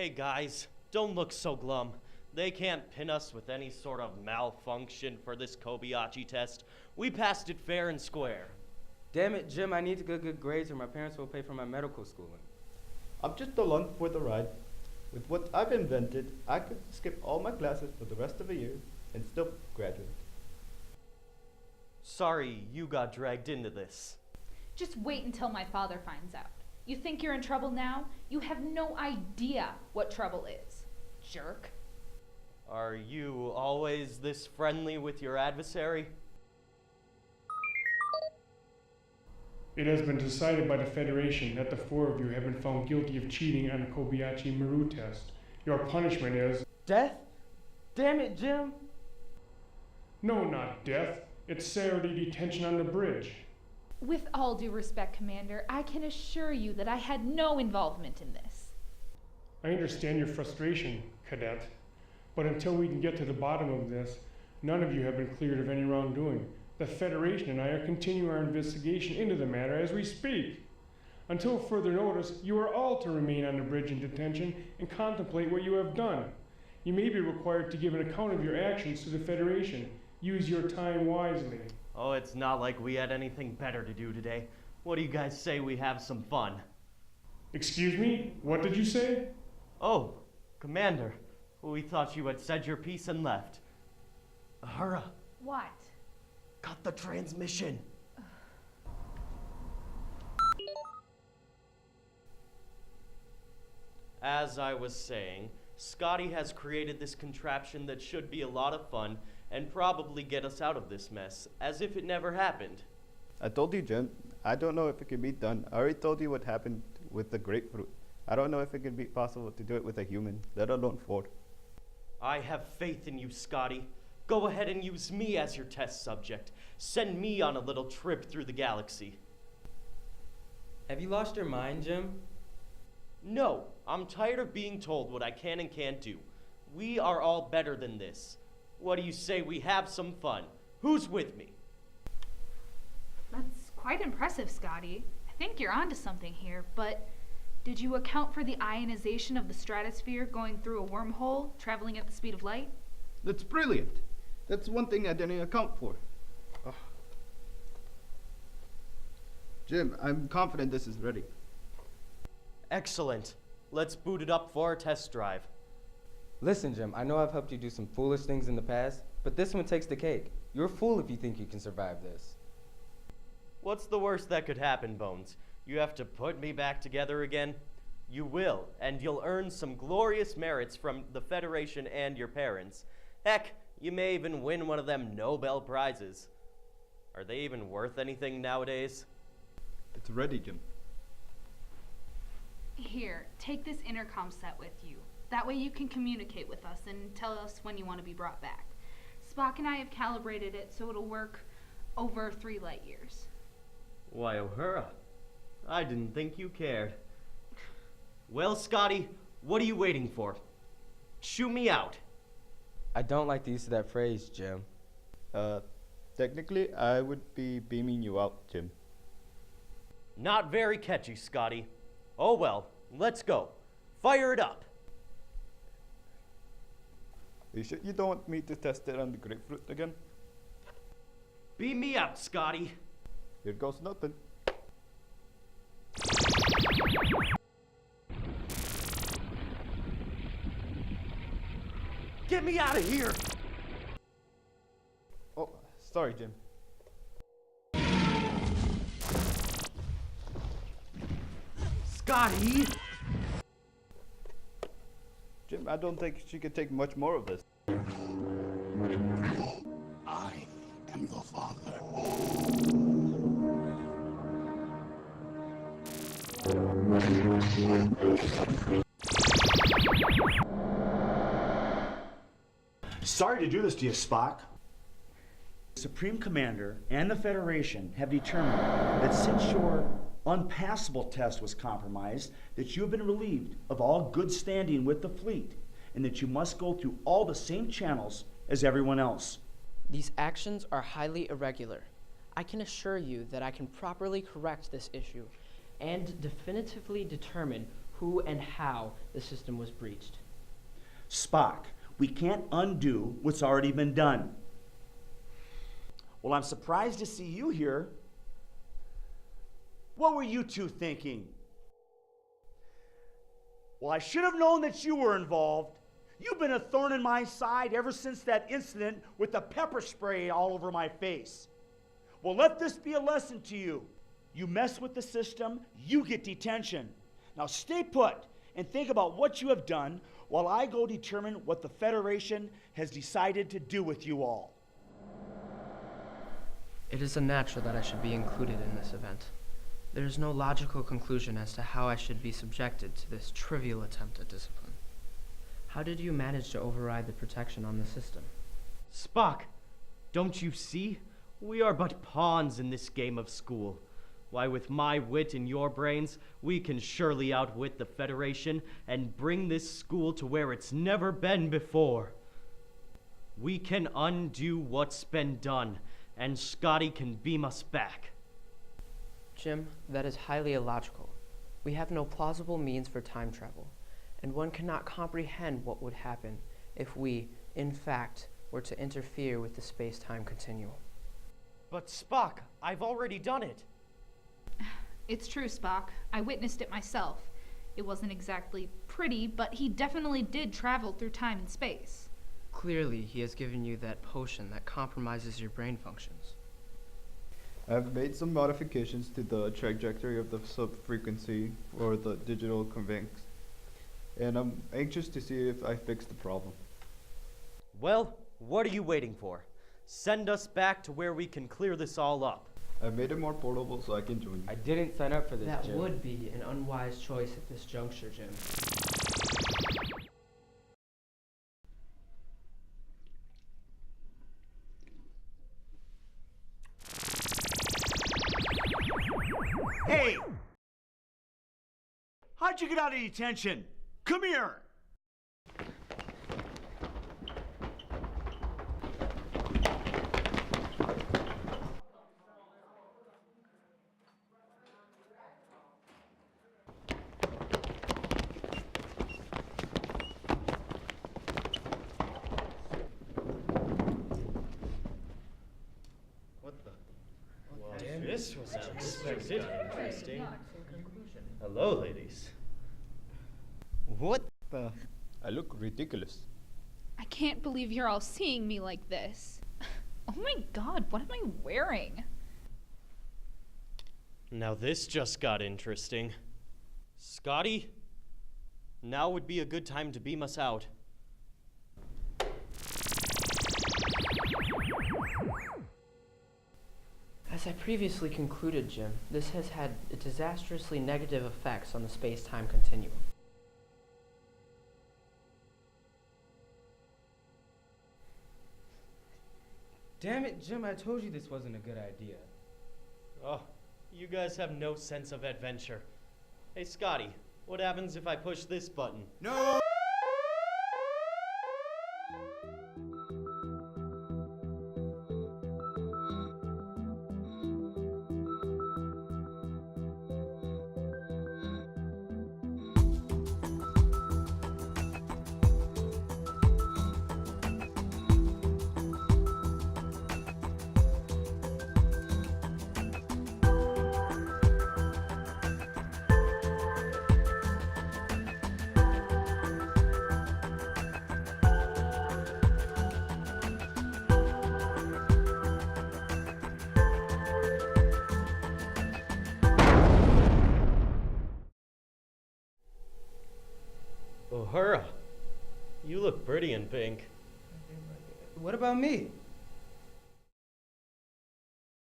Hey guys, don't look so glum. They can't pin us with any sort of malfunction for this Kobayashi test. We passed it fair and square. Damn it, Jim, I need to get good grades or my parents will pay for my medical schooling. I'm just along for the ride. With what I've invented, I could skip all my classes for the rest of the year and still graduate. Sorry you got dragged into this. Just wait until my father finds out. You think you're in trouble now? You have no idea what trouble is. Jerk. Are you always this friendly with your adversary? It has been decided by the Federation that the four of you have been found guilty of cheating on the Kobayashi Maru test. Your punishment is... Death? Damn it, Jim! No, not death. It's Saturday detention on the bridge. With all due respect, Commander, I can assure you that I had no involvement in this. I understand your frustration, Cadet, but until we can get to the bottom of this, none of you have been cleared of any wrongdoing. The Federation and I are continuing our investigation into the matter as we speak. Until further notice, you are all to remain on the bridge in detention and contemplate what you have done. You may be required to give an account of your actions to the Federation. Use your time wisely. Oh, it's not like we had anything better to do today. What do you guys say we have some fun? Excuse me? What did you say? Oh, Commander, we thought you had said your piece and left. Ahura, What? cut the transmission. As I was saying, Scotty has created this contraption that should be a lot of fun and probably get us out of this mess, as if it never happened. I told you, Jim, I don't know if it can be done. I already told you what happened with the grapefruit. I don't know if it can be possible to do it with a human, let alone four. I have faith in you, Scotty. Go ahead and use me as your test subject. Send me on a little trip through the galaxy. Have you lost your mind, Jim? No, I'm tired of being told what I can and can't do. We are all better than this. What do you say we have some fun? Who's with me? That's quite impressive, Scotty. I think you're onto something here, but did you account for the ionization of the stratosphere going through a wormhole, traveling at the speed of light? That's brilliant. That's one thing I didn't account for. Ugh. Jim, I'm confident this is ready. Excellent. Let's boot it up for our test drive. Listen, Jim, I know I've helped you do some foolish things in the past, but this one takes the cake. You're a fool if you think you can survive this. What's the worst that could happen, Bones? You have to put me back together again? You will, and you'll earn some glorious merits from the Federation and your parents. Heck, you may even win one of them Nobel Prizes. Are they even worth anything nowadays? It's ready, Jim. Here, take this intercom set with you. That way you can communicate with us and tell us when you want to be brought back. Spock and I have calibrated it so it'll work over 3 light years. Why, Uhura, I didn't think you cared. Well, Scotty, what are you waiting for? Shoot me out. I don't like the use of that phrase, Jim. Technically, I would be beaming you out, Jim. Not very catchy, Scotty. Oh well, let's go. Fire it up. You sure you don't want me to test it on the grapefruit again? Beam me out, Scotty. Here goes nothing. Get me out of here. Oh, sorry, Jim. Scotty! Jim, I don't think she could take much more of this. I am your father. Sorry to do this to you, Spock. The Supreme Commander and the Federation have determined that since your unpassable test was compromised, that you have been relieved of all good standing with the fleet, and that you must go through all the same channels as everyone else. These actions are highly irregular. I can assure you that I can properly correct this issue and definitively determine who and how the system was breached. Spock, we can't undo what's already been done. Well, I'm surprised to see you here. What were you two thinking? Well, I should have known that you were involved. You've been a thorn in my side ever since that incident with the pepper spray all over my face. Well, let this be a lesson to you. You mess with the system, you get detention. Now stay put and think about what you have done while I go determine what the Federation has decided to do with you all. It is unnatural that I should be included in this event. There is no logical conclusion as to how I should be subjected to this trivial attempt at discipline. How did you manage to override the protection on the system? Spock, don't you see? We are but pawns in this game of school. Why, with my wit and your brains, we can surely outwit the Federation and bring this school to where it's never been before. We can undo what's been done, and Scotty can beam us back. Jim, that is highly illogical. We have no plausible means for time travel, and one cannot comprehend what would happen if we, in fact, were to interfere with the space-time continuum. But Spock, I've already done it. It's true, Spock. I witnessed it myself. It wasn't exactly pretty, but he definitely did travel through time and space. Clearly, he has given you that potion that compromises your brain functions. I've made some modifications to the trajectory of the subfrequency for the digital convex, and I'm anxious to see if I fix the problem. Well, what are you waiting for? Send us back to where we can clear this all up. I've made it more portable so I can join you. I didn't sign up for this, That Jim. would be an unwise choice at this juncture, Jim. Hey! How'd you get out of detention? Come here! This was unexpected. Interesting. Hello, ladies. What the? I look ridiculous. I can't believe you're all seeing me like this. Oh my god, what am I wearing? Now this just got interesting. Scotty, now would be a good time to beam us out. As I previously concluded, Jim, this has had disastrously negative effects on the space-time continuum. Damn it, Jim, I told you this wasn't a good idea. Oh, you guys have no sense of adventure. Hey, Scotty, what happens if I push this button? No! Uhura, you look pretty in pink. What about me?